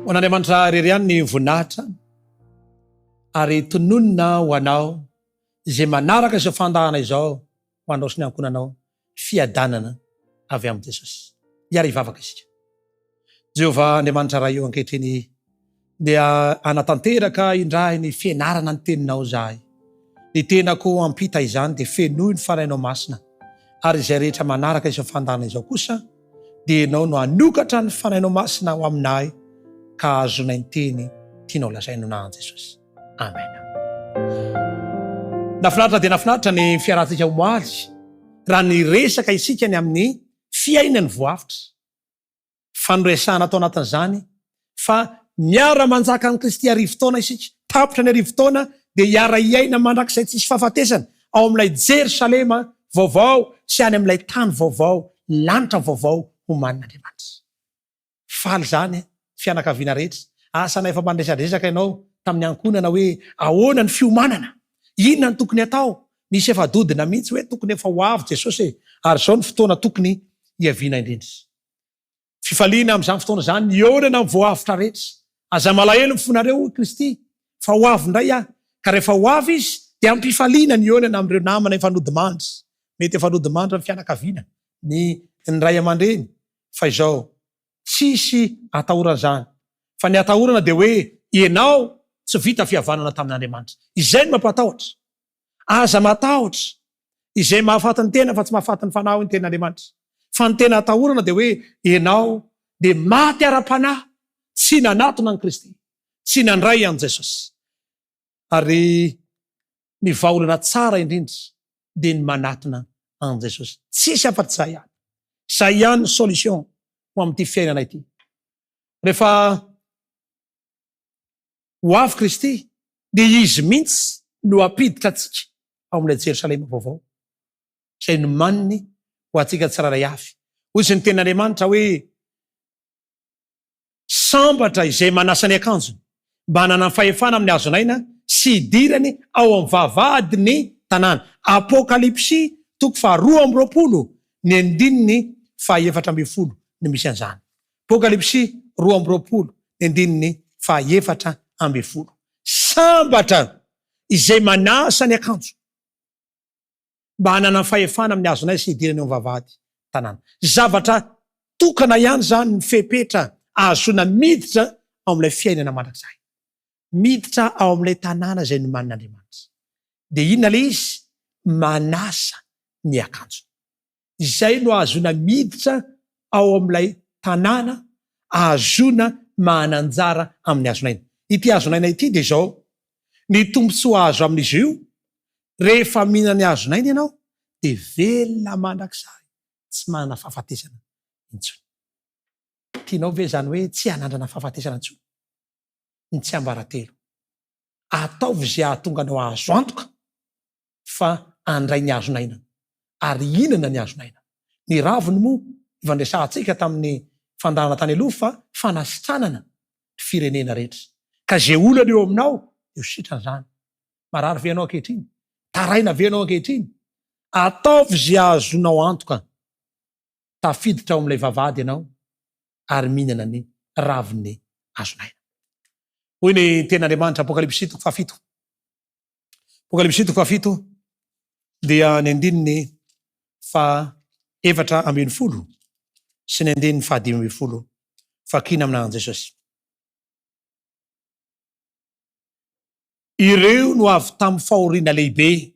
Ho an'Andriamanitra rery ihany ny voninahitra ary tononona ho anao izay manaraka izao fandahana izao ho anao sy ny ankonanao fiadanana avy amin'ny Jesosy. Iara hivavaka isika. Jehovah Andriamanitra raha io ankehitriny dia anatanteraka indray ny fianarana ny teninao zahay. Ny tenako ampita izany dia fenoy ny farainao masina ary izay rehetra manaraka izao fandahana izao kosa dia ianao no anokatra ny fanainao masina ho aminay ka azonay ny teny tianao lazainao na Jesosy. Amen. Nafinaritra dia nafinaritra ny fiarahantsika omaly raha ny resaka isika ny amin'ny fiainany voavitra. Fanoresahana atao anatin'izany fa miara manjaka amin'ny Kristy arivo-taona isika, tapitra ny arivo-taona dia hiara iaina mandrakizay tsisy fahafatesana ao amin'ilay Jerosalema vaovao sy any amin'ilay tany vaovao, lanitra vaovao ho manin'Andriamanitra. Faly zany fianakaviana rehetra. Asa efa mandresadresaka ianao tamin'ny ankonana hoe ahoana ny fiomanana, inona ny tokony atao. Misy efa dodina mihitsy hoe tokony efa ho avy Jesosy ary zao ny fotoana tokony hiaviana indrindra. Fifaliana amin'izany fotoana zany niorana amin'ny voavitra rehetra. Aza malahelo mifonareo Kristy fa ho avy indray aho, ka rehefa ho avy izy dia ampifaliana niorana amin'ireo namana efa nodimandry. Mety efa nodimandry amin'ny fianakaviana ny ray aman-dreny fa izao tsisy atahorana zany. Fa ny atahorana dia hoe ianao tsy vita fihavanana tamin'Andriamanitra. Izay no mampatahotra. Aza matahotra izay mahafaty ny tena fa tsy mahafaty ny fanahy ny ten'Andriamanitra. Fa ny tena atahorana dia hoe ianao dia maty ara-panahy, tsy nanatona ny Kristy, tsy nandray an' Jesosy. Ary ny vaolana tsara indrindra dia ny manatona an' Jesosy. Tsisy afa-tsy zay ihany. Zay ihany ny solution ho amin'ity fiainana ity. Rehefa ho avy Kristy dia izy mihitsy no apiditra atsika ao amin'ilay Jerosalema vaovao. Izay no maniny ho atsika tsiraray avy. Hoy ny ten'Andriamanitra hoe sambatra izay manasa ny akanjony mba hanana fahefana amin'ny hazonaina sy idirany ao amin'ny vavahadiny tanàna. Apokalipsy 2:20 ny andininy 7:10 no misy an'izany. Apokalipsy 2:20 ny andininy 7:10. Sambatra izay manasa ny akanjo mba hanana fahefana amin'ny hazonay sy idirany ao amin'ny vavahady tanàna. Zavatra tokana ihany zany ny fepetra ahazona miditra ao amin'ilay fiainana mandrakizay. Miditra ao amin'ilay tanàna izay no manin'Andriamanitra. Dia inona ilay izy? Manasa ny akanjo. Izay no ahazona miditra ao amin'ilay tanàna, ahazona mananjara amin'ny hazonaina. Ity hazonaina ity dia izao, ny tombontsoa azo amin'izy io rehefa mihinana ny hazonaina ianao dia velona mandrakizay, tsy manana fahafatesana intsony. Tianao ve zany hoe tsy hanandrana fahafatesana intsony? Ny tsy ambaratelo. Ataovy izay ahatonga anao ahazo antoka fa andray ny hazonaina ary inana ny hazonaina. Ny raviny moa ivandresantsika tamin'ny fandahana tany aloha fa fanasitranana ny firenena rehetra. Ka zay olana eo aminao eo sitrana zany. Marary ve ianao ankehitriny? Taraina ve ianao ankehitriny? Ataovy izay ahazonao antoka. Tafiditra ao amin'ilay vavahady ianao ary mihinana ny ravin'ny hazonaina. Hoy ny ten'Andriamanitra Apokalipsy 7. Apokalipsy 7 dia ny andininy 7:10 sy ny andininy 5:10. Fakina amin'an Jesosy. Ireo no avy tamin'ny fahoriana lehibe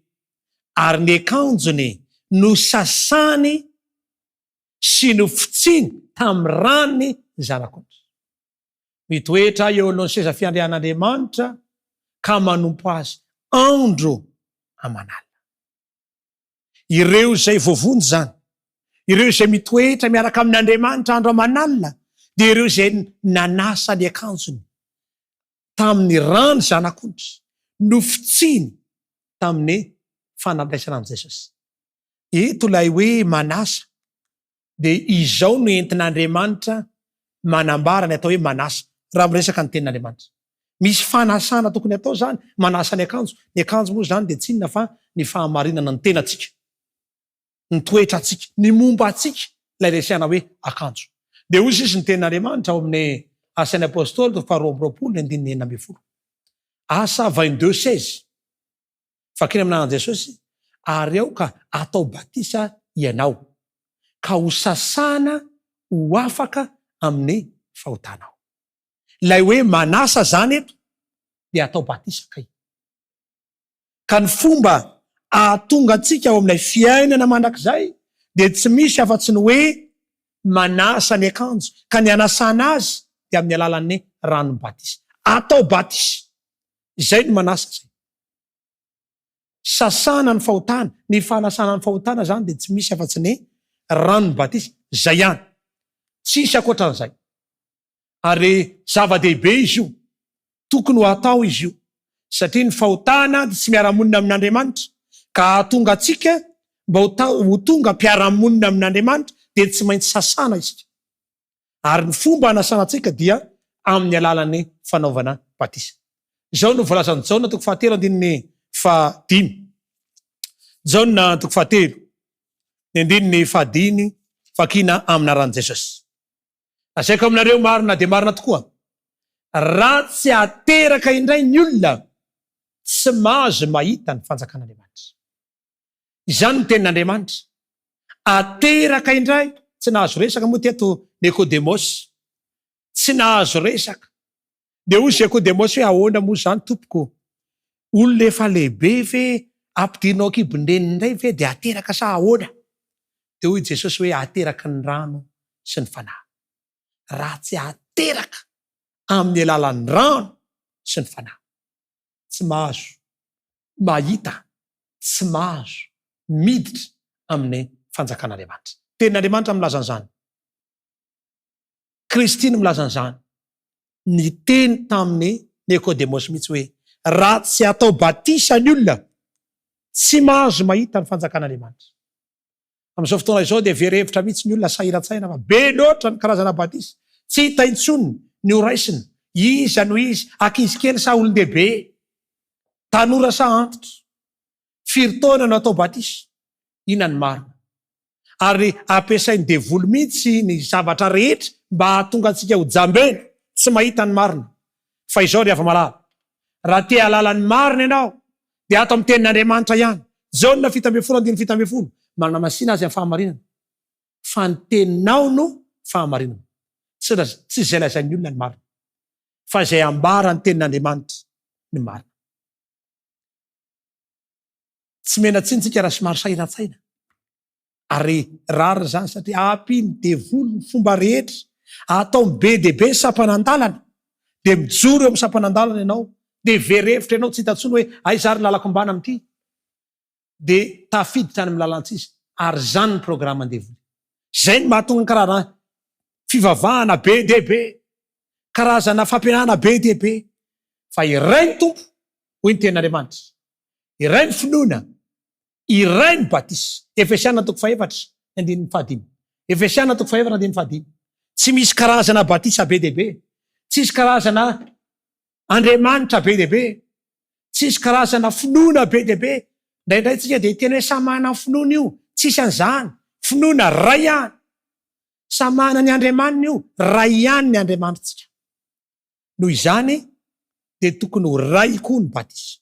ary ny akanjony no sasany sy no fitsiny tamin'ny ranony zanak'ondry. Mitoetra eo alohan'ny seza fiandrian'Andriamanitra ka manompo azy andro aman'alina. Ireo izay voavony zany, ireo izay mitoetra miaraka amin'Andriamanitra andro aman'alina, dia ireo izay nanasa ny akanjony tamin'ny rano zanak'ondry, no fitsiny tamin'ny fanandraisana an' Jesosy. Eto ilay hoe manasa dia izao no entin'Andriamanitra manambara ny atao hoe manasa raha miresaka ny tenin'Andriamanitra. Misy fanasana tokony atao zany, manasa ny akanjo. Ny akanjo moa zany dia tsy inona fa ny fahamarinana ny tenatsika, ny toetra atsika, ny momba atsika ilay resana hoe akanjo. Dia hoy sisy ny tenin'Andriamanitra ao amin'ny Asan'ny apôstôly to faharoa amby roapolo ny andininy enina ambin'ny folo. Asa 22:16. Fakeny amin'an'i Jesosy, ary ao ka atao batisa ianao, ka ho sasana ho afaka amin'ny fahotanao. Ilay hoe manasa zany eto dia atao batisa kay. Ka ny fomba ahatonga antsika ao amin'ilay fiainana mandrakizay dia tsy misy afa-tsy ny hoe manasa ny akanjo, ka ny anasana azy dia amin'ny alalan'ny ranon batisa. Atao batisa. Izay no manasa zay. Sasana ny fahotana, ny fanasana ny fahotana zany dia tsy misy afa-tsy ny ranon batisa. Zay ihany. Tsisy akoatran'izay. Ary zava-dehibe izy io. Tokony ho atao izy io. Satria ny fahotana dia tsy miara-monina amin'Andriamanitra. Ka hahatonga antsika mba ho tonga mpiara-monina amin'Andriamanitra dia tsy maintsy sasana isika. Ary ny fomba hanasana antsika dia amin'ny alalan'ny fanaovana batisa. Izao no voalazan'ny Jaona 7:5. Jaona 7:5 fakina amina ran'i Jesosy. Asaiko aminareo marina dia marina tokoa. Raha tsy ateraka indray ny olona, tsy mahazo mahita ny fanjakan'Andriamanitra. Izany no tenin'Andriamanitra. Ateraka indray, tsy nahazo resaka moa teto Nikodemosy. Tsy nahazo resaka. Dia hoy Nikodemosy hoe ahoana moa zany tompoko? Olona efa lehibe ve ampidirinao an-kibon-dreniny indray ve dia ateraka sa ahoana? Dia hoy Jesosy hoe ateraka ny rano sy ny fanahy. Raha tsy ateraka amin'ny alalan'ny rano sy ny fanahy, tsy mahazo mahita, tsy mahazo miditra amin'ny fanjakan'Andriamanitra. Tenin'Andriamanitra milazan'izany. Kristy no milazan'izany. Ny teny tamin'ny Nikodemosy mihitsy hoe raha tsy atao batisa ny olona, tsy mahazo mahita ny fanjakan'Andriamanitra. Amin'izao fotoana izao dia verevitra mihitsy ny olona sahiran-tsaina fa be loatra ny karazana batisa. Tsy hita intsony ny horaisina. Iza no izy? Ankizy kely sa olon-dehibe? Tanora sa antitra? Firy taona no atao batisa? Inona ny marina? Ary ampiasain'ny devoly mihitsy ny zavatra rehetra mba hahatonga antsika ho jambena tsy mahita ny marina. Fa izao ry afa-malala, raha te halala ny marina ianao dia ato amin'ny tenin'Andriamanitra ihany. Jaona 7:10 manana masina azy amin'ny fahamarinana. Fa ny teninao no fahamarinana. Tsy izay lazain'ny olona ny marina, fa izay ambara ny tenin'Andriamanitra ny marina. Tsy mena tsintsika raha somary sahiran-tsaina. Ary rarina zany satria ampiny devoly ny fomba rehetra, atao be dehibe sampanandalana, dia mijoro eo amin'ny sampanandalana ianao, dia verevitra ianao tsy hitantsony hoe aizary lalako mbana amin'ity, dia tafiditra any amin'ny lalantsisa. Ary zany ny programan'ny devoly. Zay ny mahatonga ny karazana fivavahana be dehibe, karazana fampianana be dehibe. Fa iray ny tompo, hoy ny tenin'Andriamanitra, iray ny finoana, iray ny batisa. Efesiana 4:4-5. Efesiana 4:4-5. Tsy misy karazana batisa be dehibe, tsy misy karazana Andriamanitra be dehibe, tsy misy karazana finoana be dehibe. Indraindray tsika dia tena hoe samana finoana io. Tsisy an'izany. Finoana ray ihany. Samana ny Andriamanitra io, ray ihany ny Andriamanitra. Noho izany dia tokony ho ray koa ny batisa,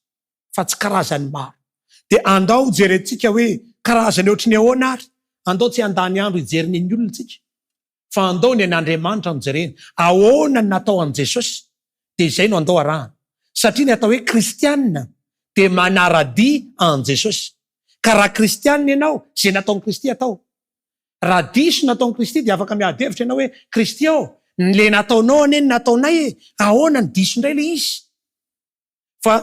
fa tsy karazany maro. Dia andao jerentsika hoe karazany ohatry ny ahoana ary, andao tsy andany andro hijeriny ny olona tsika, fa andao ny an'Andriamanitra no jerena. Ahoana ny natao an' Jesosy, dia izay no andao arahana. Satria ny atao hoe kristianina dia manara-dia an' Jesosy. Ka raha kristianina ianao, izay nataon'i Kristy atao. Raha diso nataon'i Kristy dia afaka miady-hevitra ianao hoe Kristy ao, le nataonao ane ny nataonay e, ahoana ny diso indray le izy. Fa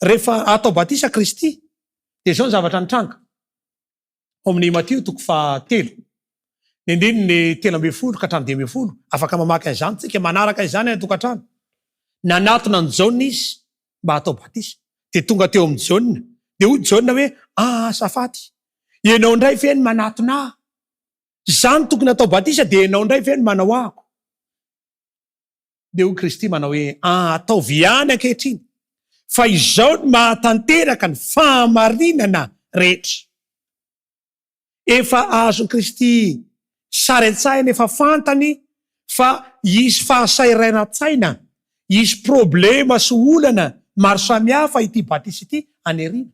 rehefa atao batisa Kristy, dia izao ny zavatra nitranga. Amin'ny Matio 7:3-10 afaka mamaky an'izany tsika, manaraka izany any tokantrano. Nanatona ny Jaona izy mba atao batisa, dia tonga teo amin'ny Jaona, dia hoy Jaona hoe asafaty, ianao indray ve ny manatona ahy? Zany tokony atao batisa dia ianao indray ve ny manao ahako? Dia hoy Kristy manao hoe ataovy ihany ankehitriny, fa izao ny mahatanteraka ny fahamarinana rehetra. Efa azon'i Kristy sary an-tsaina, efa fantany fa isy fahasairaina-tsaina, isy problema sy olana maro samihafa ity batisy ity aneriana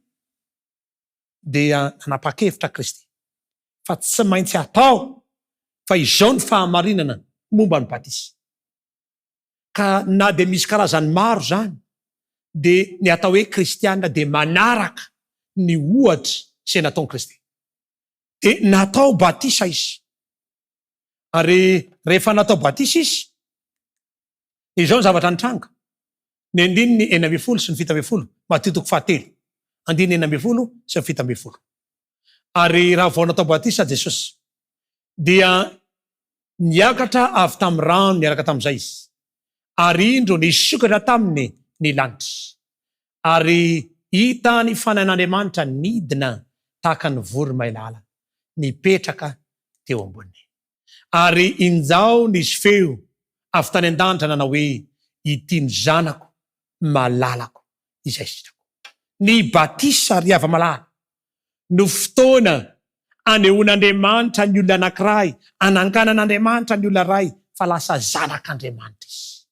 dia nanapa-kevitra Kristy fa tsy maintsy atao, fa izao ny fahamarinana momba ny batisy. Ka na de misy karazany maro zany, de ny atao hoe kristianina de manaraka ny ohatra izay nataony Kristy. De natao batisa izy. Ary rehefa natao batisa izy, izao ny zavatra nitranga. Ny andininy 9 sy ny 7, Mateo 7. Andininy 9 sy ny 7. Ary raha vao natao batisa Jesosy, dia niakatra avy tamin'ny rano niaraka tamin'izay izy. Ary indro nisokatra taminy ny lanitra. Ary hita ny fanahin'Andriamanitra nidina tahaka ny voromailala, nipetraka teo amboniny. Ary injao nisy feo avy tany an-danitra nanao hoe, ity ny zanako malalako izay sitrako. Ny batisa ry hava-malala no fotoana anehoan'Andriamanitra ny olona anankiray, ananganan'Andriamanitra ny olona ray fa lasa zanak'Andriamanitra izy.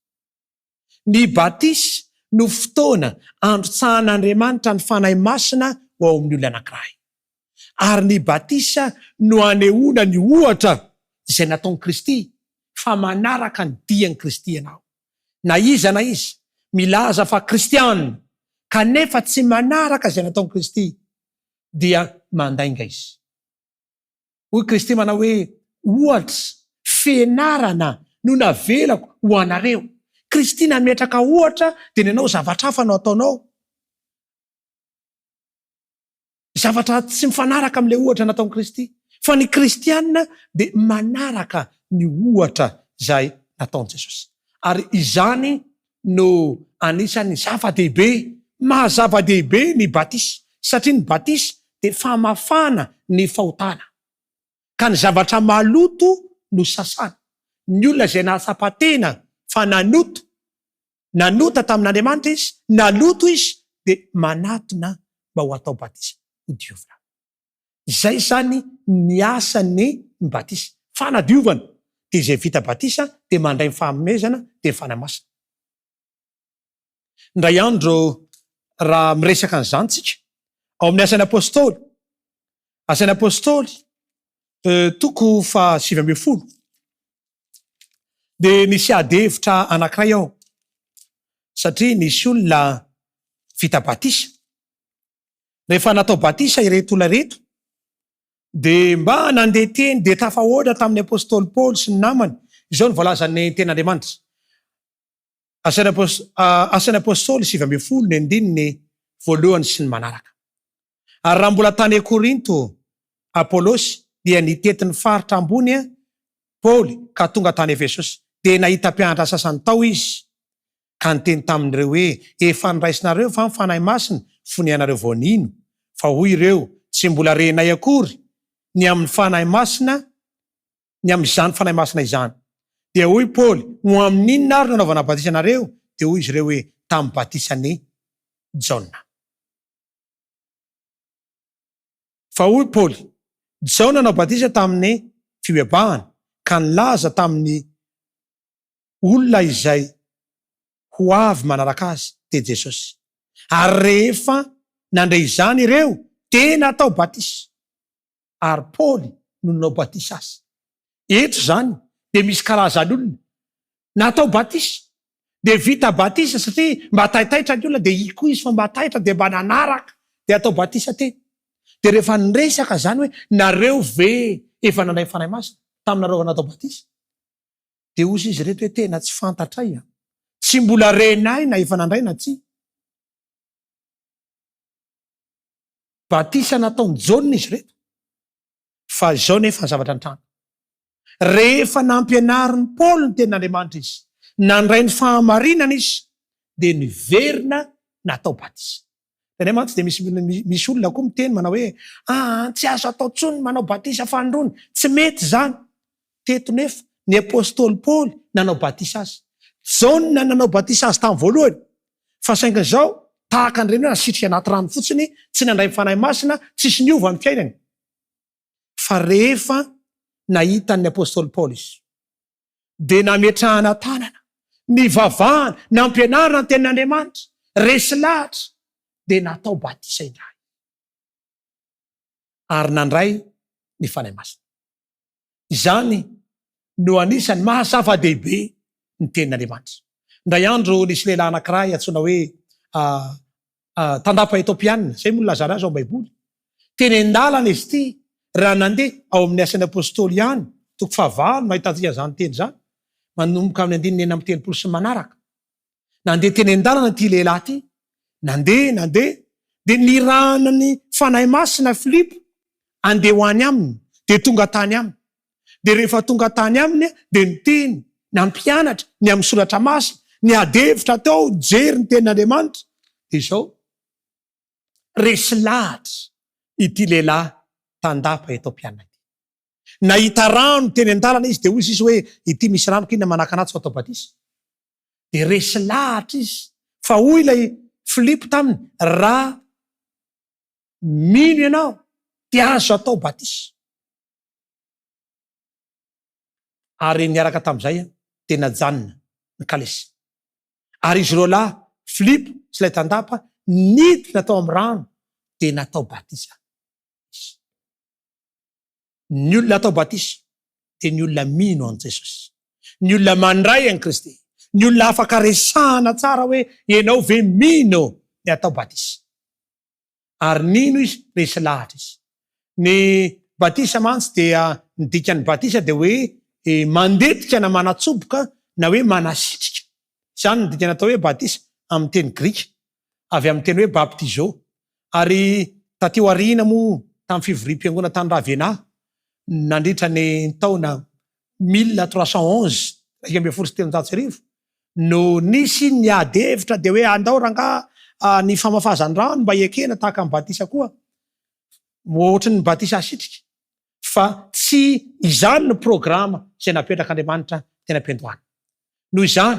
Ny batisa no fotoana androtsahan'Andriamanitra ny fanahy masina ho ao amin'ny olona anankiray. Ary ny batisa no anehoana ny ohatra izay nataony Kristy, fa manaraka ny dian'ny Kristy ianao. Na iza na iza milaza fa kristianina kanefa tsy manaraka izay nataony Kristy, dia mandainga izy. Hoy Kristy manao hoe, ohatra fianarana no navelako ho anareo. Kristy nametraka ohatra dia nenao zavatra hafa no ataonao. Zavatra tsy mifanaraka amin'ilay ohatra nataony Kristy. Fa ny kristianina dia manaraka ny ohatra izay nataony Jesosy. Ary izany no anisan'ny zava-dehibe, mahazava-dehibe ny batisa. Satria ny batisa dia famafana ny fahotana. Ka ny zavatra maloto no sasana. Ny olona izay nahatsapatena fa nanota tamin'Andriamanitra izy, naloto izy, dia manatona mba ho atao batisa ho diovina. Izay zany ny asany ny batisa. Fanadiovana, dia izay vita batisa dia mandray ny fanomezana dia fanahy masina. Ndray andro raha miresaka an'izany tsika ao amin'ny asan'ny apôstôly, asan'ny apôstôly 7:10, dia nisy adevitra anankiray ao, satria nisy olona vita batisa. Rehefa natao batisa ireto olona reto, dia mba nandeha teny dia tafahoatra tamin'ny apôstôly Paoly sy ny namany. Izao ny voalazan'ny ten'Andriamanitra. Asan'ny apôstôly 7:10 ny andininy 1 sy ny manaraka. Ary raha mbola tany Korinto Apôlôsy, dia nitety ny faritra ambony Paoly ka tonga tany Efesosy. Dia nahita mpianatra sasany tao izy, ka niteny tamin'ireo hoe, efa niraisinareo fa ny fanahy masina fonianareo voanino. Fa hoy ireo, tsy mbola renay akory ny amin'ny fanahy masina, ny amin'izany fanahy masina izany. Dia hoy Paoly, ho amin'inona ary nanaovana batisa anareo? Dia hoy izy ireo hoe, tamin'ny batisany Jaona. Fa hoy Paoly, Jaona nanao batisa tamin'ny fioebahana, ka nilaza tamin'ny olona izay ho avy manaraka azy dia Jesosy. Ary rehefa nandray izany ireo, tena atao batisa. Ary Paoly no nanao batisa azy. Eto zany dia misy karazan'olona natao batisa, dia vita batisa satria mba taitaitra ny olona, dia iko izy fa mba taitra dia mba nanaraka dia atao batisa teny. Dia rehefa niresaka zany hoe, nareo ve efa nandray fanahy masina taminareo natao batisa? Dia ozy izy reto hoe, tena tsy fantatray a. Tsy mbola renay na efa nandray na tsy. Batisa nataony Jaona izy reto. Fa izao nefa ny zavatra nitranga. Rehefa nampianarin'ny Paoly ny tenin'Andriamanitra izy, nandray ny fahamarinana izy, dia niverina natao batisa. Andriamanitra dia misy olona koa miteny manao hoe, tsy azo atao tsony manao batisa fandrony, tsy mety zany. Teto nefa ny apôstôly Paoly nanao batisa azy. Jaona nanao batisa azy tamin'ny voalohany, fa saingy izao tahaka an'ireny hoe nasitrika anaty rano fotsiny, tsy nandray ny fanahy masina, tsisy niova amin'ny fiainany. Fa rehefa nahita ny apôstôly Paoly izy, de nametrahana tanana ny vavahana na ampianarana ny tenin'Andriamanitra resy lahatra de natao batisa indray ary nandray ny fanahy masina. Izany no anisany mahazava-dehibe ny tenin'Andriamanitra. Ndray andro nisy lehilahy anankiray antsoina hoe tandapa Etopianina, zay moa lazara azy ao Baiboly. Teny an-dalana izy ity raha nandeha ao amin'ny asan'ny apôstôly ihany toko 9 mahitatsika zany teny zany manomboka amin'ny 9:30 sy manaraka. Nandeha teny an-dalana ty lehilahy ty, nandeha de nirahana ny fanahy masina Filipo andeha ho any aminy de tonga tany aminy. De rehefa tonga tany aminy de niteny nampianatra ny amin'ny soratra masina ny adevitra tao jery ny tenin'Andriamanitra. De zao resy lahatra ity lehilahy tandapa Etopianina ity. Nahita rano teny an-dalana izy de hoy izy hoe ity misy rano kina manaka anaty atao batisa. De resy lahatra izy fa hoy ilay Filipo taminy, raha mino ianao de azo atao batisa. Ary niaraka tam'izay tena janona ny kalesy. Ary izy roalahy Filipo sy lay tandapa niditra natao amin'ny rano de natao batisa. Ny olona atao batisa de ny olona mino an Jesosy, ny olona mandray an Kristy, ny olona afaka resahana tsara hoe ianao ve mino ny atao batisa. Ary nino izy? Resy lahatra izy. Ny batisa mantsy dia ny dikan'ny batisa de hoe mandetika na manatsoboka na hoe manasitrika. Zany ny dikany atao hoe batisa amin'ny teny Grika, avy amin'ny teny hoe baptizo. Ary tateo arina moa tamin'ny fivorim-piangona tany Ravenna nandritra ny taona 1311 1970 no nisy ny adevitra de hoe andao ranga ny famafazan-drano mba ekena tahaka ny batisa koa ohatry ny batisa asitrika. Fa tsy izany ny programa izay napetrak'Andriamanitra tena ampiandohana. Noho izany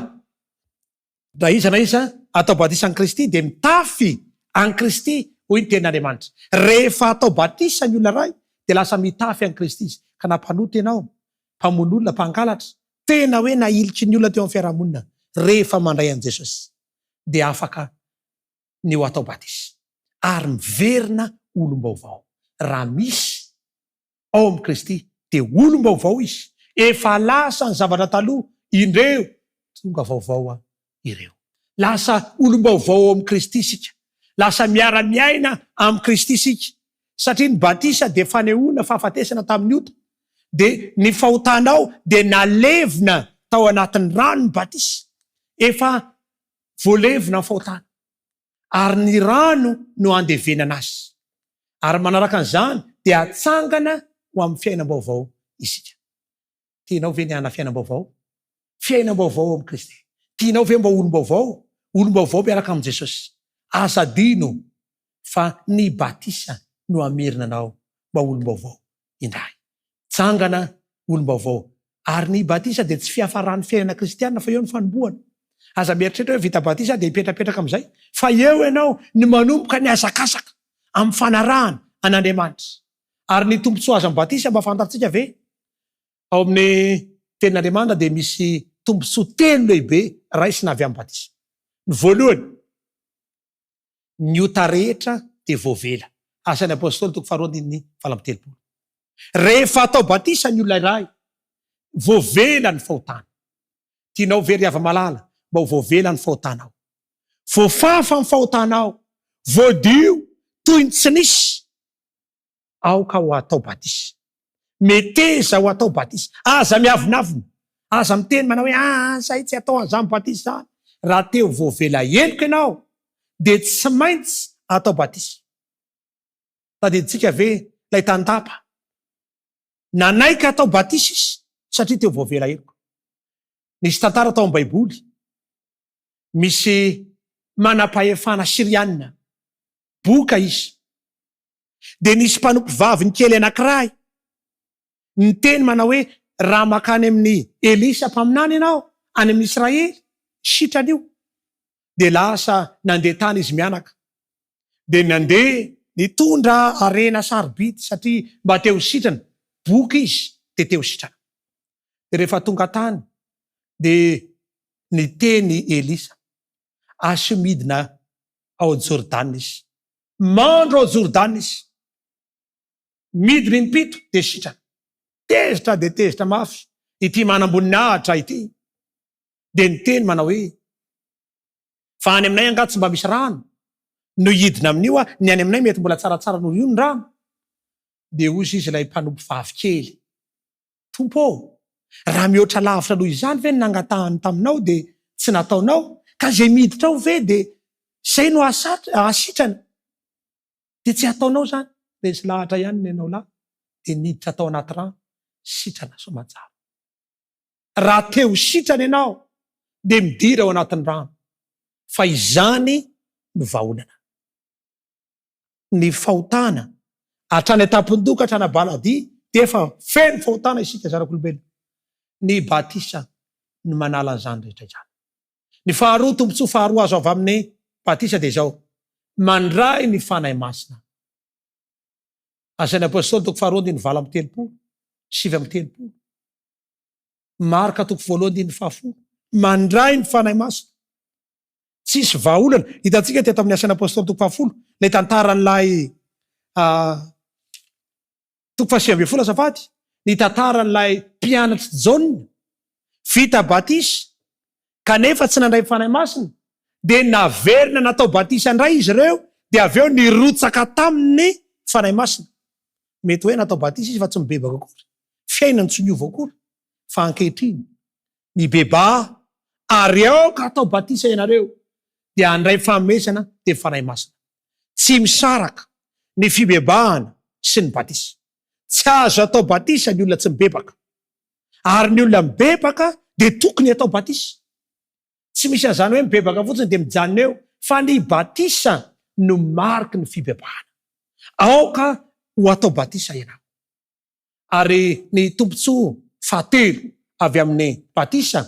raha iza na iza atao batisa an Kristy de mitafy an Kristy hoy ny tenin'Andriamanitra. Rehefa atao batisa ny olona ray de lasa mitafy an Kristy izy. Ka nampanoty ianao, mpamono olona, mpangalatra, tena hoe nailitry ny olona teo amin'ny fiarahamonina rehefa mandray an Jesosy de afaka ny ho atao batisa ary miverina olom-baovao. Raha misy ao amin'ny Kristy de olom-baovao izy. Efa lasa ny zavatra taloha indreo tonga vaovao ireo. Lasa olom-baovao amin'ny Kristy isika. Lasa miara-miaina amin'ny Kristy isika. Satria ny batisa de fanehoana fahafatesana tamin'ny ota. De ny fahotanao de nalevina tao anatin'ny rano ny batisa. Efa voalevina ny fahotana. Ary ny rano no andevenana azy. Ary manaraka an'izany de atsangana ho amin'ny fiainam-baovao isika. Tianao ve ny hana fiainam-baovao? Fiainam-baovao amin'ny Kristy. Tianao ve mba olom-baovao? Olom-baovao miaraka amin'ny Jesosy. Asa dino fa ny batisa no amerina anao mba olom-baovao indray. Tsangana olom-baovao. Ary ny batisa de tsy fiafaran'ny fiainana kristianina fa eo ny fanombohana. Aza mieritreritra hoe vita batisa de hipetrapetraka amin'izay. Fa eo ianao ny manomboka ny azakasaka amin'ny fanarahana an'Andriamanitra. Ary ny tombontsoa azo amin'ny batisa mba fantatsika ve? Ao amin'ny tenin'Andriamanitra de misy tombontsoa telo lehibe raisina avy amin'ny batisa. Ny voalohany, ny ota rehetra de voavela. Asan'ny apôstôly toko 2:7. Rehefa atao batisa ny olona iray, voavela ny fahotana. Tianao very ava-malala, mba ho voavela ny fahotanao. Voafafa ny fahotanao, voadio toy ny tsy nisy. Aoka ho atao batisa. Meteza ho atao batisa. Aza miavinavina. Aza miteny manao hoe zay tsy atao an'izany batisa zany. Raha teo voavela henoko ianao de tsy maintsy atao batisa. Tadiditsika ve lay tandapa nanaika atao batisa izy satria teo voavela henoko. Nisy tantara tao amin'ny Baiboly, misy manam-pahefana Sirianina, boka izy. De nisy mpanompo vavy ny kely anankiray ny teny manao hoe raha makany amin'ny Elisa mpaminany ianao any amin'ny Israely sitran'io. De lasa nandeha tany izy mianaka. De nandeha nitondra arena saribity satria mba teo sitrana. Boky izy de teo sitrana. De rehefa tonga tany de ny teny Elisa asy midina ao Jordana izy, mandro ao Jordana izy, midiny ny pito de sitrana, tezitra de tezitra mafy ity manamboninahitra ity, de ny teny manao hoe fa any aminay angaty tsy mba misy rano no hidina amin'io a, ny any aminay mety mbola tsaratsara noho io ny rano. De ozy izy ilay mpanompo vavikely, tompo raha mihoatra lavitra noho izany ve ny nangatahany taminao de tsy nataonao, ka zay miditra ao ve de zay no asitrana de tsy ataonao zany, de tsy lahatra ihany ny anao lahy de niditra tao anaty rano, sitrana soamantsara. Raha teo sitrana ianao de midira ao anatin'ny rano, fa izany no vahaolana. Ny fahotana hatrany atampon-doka hatrany baladi de efa feno fahotana isika zanak'olombelona. Ny batisa no manala an'izany rehetra izany. Ny faharoa, tombontsoa faharoa azo avy amin'ny batisa de zao: mandray ny fanahy masina. Asan'ny apôstôly toko faharoa andiny valo amby telopolo, sivy amby telopolo. Marka toko voalohany andiny fahafolo, mandray ny fanahy masina. Tsisy vahaolana. Hitantsika teto amin'ny asan'ny apôstôly toko fahafolo, lay tantaran'lay toko fahasivy amby folo azafady, ny tantaran'lay mpianatry Jaune vita batisa kanefa tsy nandray fanahy masina, de naverina natao batisa ndray izy ireo, de avy eo nirotsaka tamin'ny fanahy masina. Mety hoe natao batisa izy fa tsy mibebaka akory, fiainany tsy niova akory, fa ankehitriny mibeba ary ao ka atao batisa ianareo de andray famesana de fanahy masina. Tsy misaraka ny fibebahana sy ny batisa. Tsy azo atao batisa ny olona tsy mibebaka, ary ny olona mibebaka de tokony atao batisa. Tsy misy an'izany hoe mibebaka fotsiny de mijanona eo, fa ny batisa no mariky ny fibebahana. Aoka ho atao batisa ianao. Ary ny tombontsoa fahatelo avy amin'ny batisa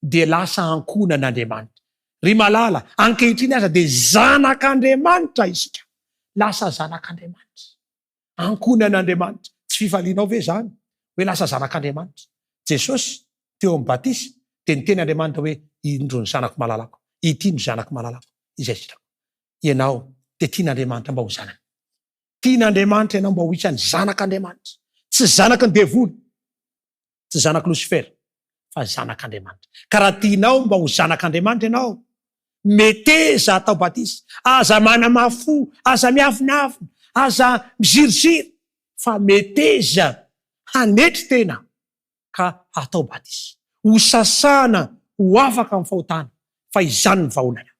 de lasa ankonan'Andriamanitra. Ry malala, ankehitriny aza de zanak'Andriamanitra isika, lasa zanak'Andriamanitra, ankonan'Andriamanitra. Tsy fifalianao ve zany hoe lasa zanak'Andriamanitra? Jesosy teo amin'ny batisa de ny teny Andriamanitra hoe indro ny zanako malalako, ity no zanako malalako, izay sitrako. Ianao de tian'Andriamanitra mba ho zanany, tian'Andriamanitra ianao mba ho isany zanak'Andriamanitra, tsy zanaky ny devoly, tsy zanaky Losifera, fa zanak'Andriamanitra. Ka raha tianao mba ho zanak'Andriamanitra ianao, meteza atao batisa, aza manamafo, aza miavinavina, aza miziriziry, fa meteza hanetry tena ka atao batisa, ho sasana, ho afaka amin'ny fahotana, fa izany ny vahaolana.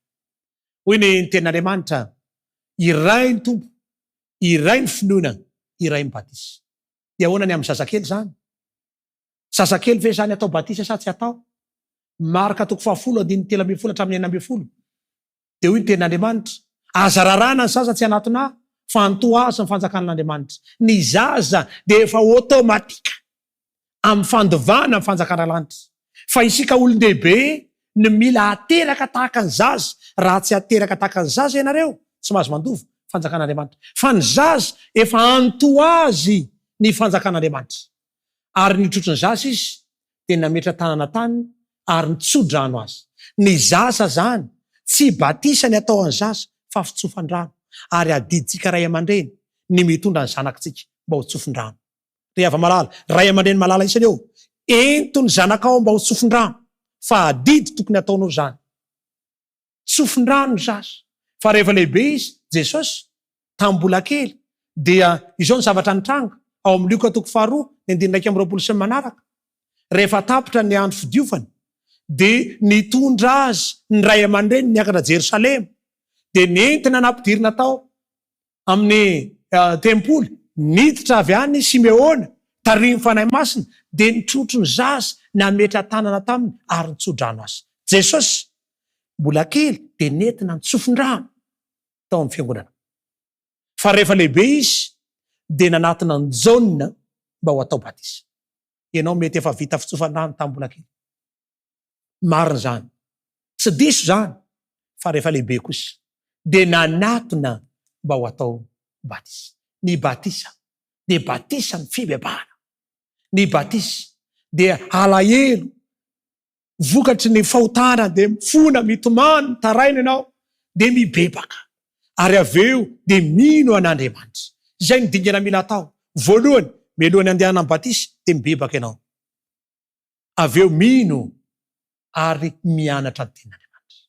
Hoy ny ten'Andriamanitra, iray ny tompo, iray ny finoana, iray ny batisa. Dia ahoana ny amin'ny zazakely zany? Zazakely ve zany atao batisa sa tsy atao? Marka toko fahafolo andiny telo amby folo hatramin'ny enina amby folo. De hoy ny ten'Andriamanitra, aza rarana ny zaza tsy anatona, fa antoazy ny fanjakan'Andriamanitra. Ny zaza de efa automatika amin'ny fandovana amin'ny fanjakan'Andriamanitra. Fa isika olon-dehibe ny mila ateraka tahaka ny zaza. Raha tsy ateraka tahaka ny zaza ianareo, tsy mahazo mandova fanjakan'Andriamanitra. Fa ny zaza efa antoazy ny fanjakan'Andriamanitra. Ary nitrotro ny zaza izy de nametra tanana tany ary nitsodrano azy. Ny zaza zany tsy batisa ny atao any zaza, fa fitsofan-drano. Ary adiditsika ray aman-dreny ny mitondra ny zanakitsika mba ho tsofin-drano. Ry hava malala, ray aman-dreny malala isany eo, ento ny zanakao mba ho tsofin-drano, fa adidy tokony ataonao zany. Tsofin-drano ny zaza. Fa rehefa lehibe izy, Jesosy tambola kely dia izao ny zavatra nitranga ao amin'ny Luka toko faharoa ny andiny raika amby roapolo sy ny manaraka. Rehefa tapitra ny andro fidiovana de nitondra azy ny ray aman-dreny niakatra Jerosalema, de nentina nampidirina tao amin'ny tempoly, niditra avy any Simeona tariny fanahy masina, de nitrotro ny zaza nametra tanana taminy ary nitsodrano azy. Jesosy mbola kely de nentina nitsofin-drano tao amin'ny fiangonana. Fa rehefa lehibe izy de nanatina ny Jaune mba ho atao batisa. Ianao mety efa vita fitsofan-drano tambola kely. Marina zany, tsy diso zany, fa rehefa lehibe kosa de nanatona mba ho atao batisa. Ny batisa de batisa ny fibebahana. Ny batisa de alahelo vokatry ny fahotana de mifona mitomany taraina ianao de mibebaka ary aveo de mino an'Andriamanitra. Izay ny dingana mila atao. Voalohany mialohany andehana batisa de mibebaka ianao, aveo mino ary mianatra ny ten'Andriamanitra.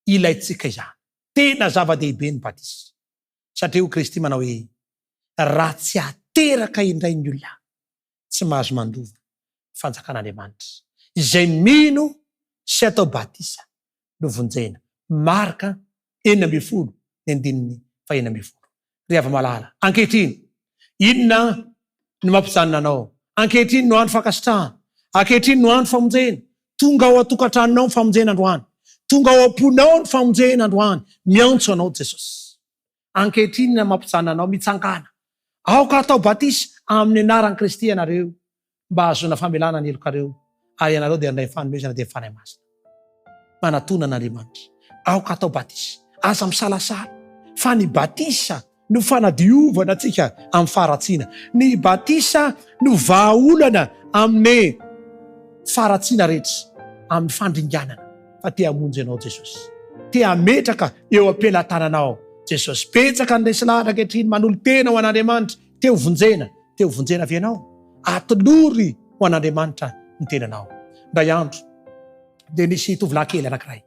Ilaitsika izany, tena zava-dehibe ny batisa, satria ho Kristy manao hoe raha tsy ateraka indray ny olona tsy mahazo mandova fanjakan'Andriamanitra. Izay mino sy atao batisa no vonjena. Marka 9:40 ny andininy 9:40. Rehava malala ankehitriny, inona no mampijanona anao? Ankehitriny no andro fankasitrahana, ankehitriny no andro famonjena. Tonga ao atokantranonao ny famonjena androany, tonga ao am-ponao ny famonjena androany. Miantso anao Jesosy. Ankehitriny na mampijanona anao mitsangana. Aoka atao batisa amin'ny anaran'i Kristy ianareo mba azona famelana ny elokareo, ary ianareo dia andray fanomezana dia fanahy masina. Manatona an'Andriamanitra. Aoka atao batisa, aza misalasala. Fa ny batisa no fanadiovana antsika amin'ny faharatsiana. Ny batisa no vahaolana amin'ny faharatsiana rehetra, amin'ny fandringanana. Fa te hamonjy anao Jesosy, te hametraka eo ampelantananao Jesosy. Petsaka ny resilahatra ankehitriny manolo tena ho an'Andriamanitra, te ho vonjena avy ianao, atolory ho an'Andriamanitra ny tenanao. Ndray andro dia nisy tovolahy kely anankiray.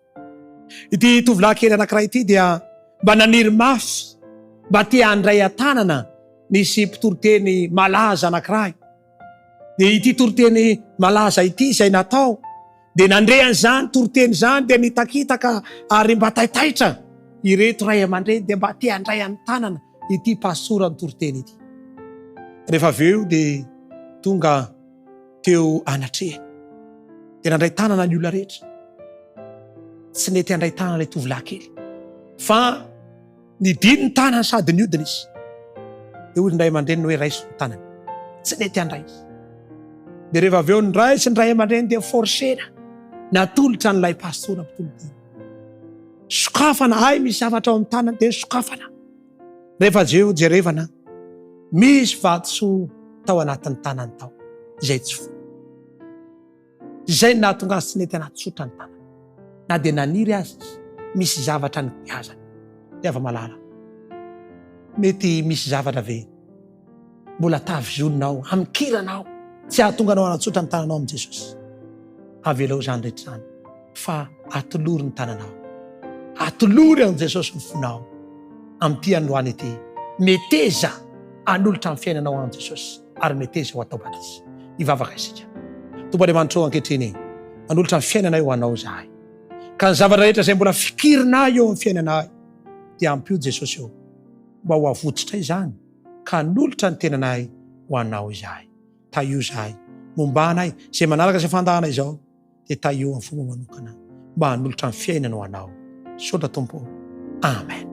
Ity tovolahy kely anankiray ity dia mba naniry mafy, mba te handray an-tanana nisy mpitoroteny malaza anankiray. Dia ity toroteny malaza ity izay natao dia nandrehan zany toroteny zany dia nitakitaka ary mba taitaitra ireto ray aman-dreny dia mba te handray an-tanana ity pasorany toroteny ity. Rehefa aveo dia tonga teo anatrehany dia nandray tanana ny olona rehetra. Tsy nety handray tanana ilay tovolahy kely, fa nidiny ny tanana sady niodina izy. Dia hoy ny ray aman-dreny hoe raiso ny tanany, tsy nety handray izy. Dia rehefa aveo ny raisy ny ray aman-dreny dia forsena, natolotra n'ilay pastora mpitoloteny. Sokafana, ay misy zavatra ao amin'ny tanany dia sokafana. Rehefa jerevana, misy vatosoa tao anatin'ny tanany tao izay tsy fo. Izay nahatonga azy tsy nety anaty sotra ny tanany, na dia naniry azy misy zavatra ny piazany. Rehava malala, mety misy zavatra ve mbola tavizononao, amikiranao, tsy ahatonga anao anaty sotra ny tananao amin'i Jesosy. Avelao zany rehetra zany, fa atolory ny tananao, atolory amin'i Jesosy ny fonao amin'ity androany ity. Meteza anolotra amin'ny fiainanao amin'i Jesosy, ary meteza ho atao batisa. Ivavaka isika. Tompon'Andriamanitra ankehitriny, anolotra amin'ny fiainanay ho anao zahay. Ka ny zavatra rehetra izay mbola fikirinay eo amin'ny fiainanay dia ampio Jesosy eo, mba ho avotsitra izany, ka anolotra ny tenanay ho anao izahay. Taio zahay, mombanay izay manaraka izay fandahana izao, dia taio amin'ny fomba manokana mba hanolotra ny fiainana ho anao. Sotra Tompo. Amen.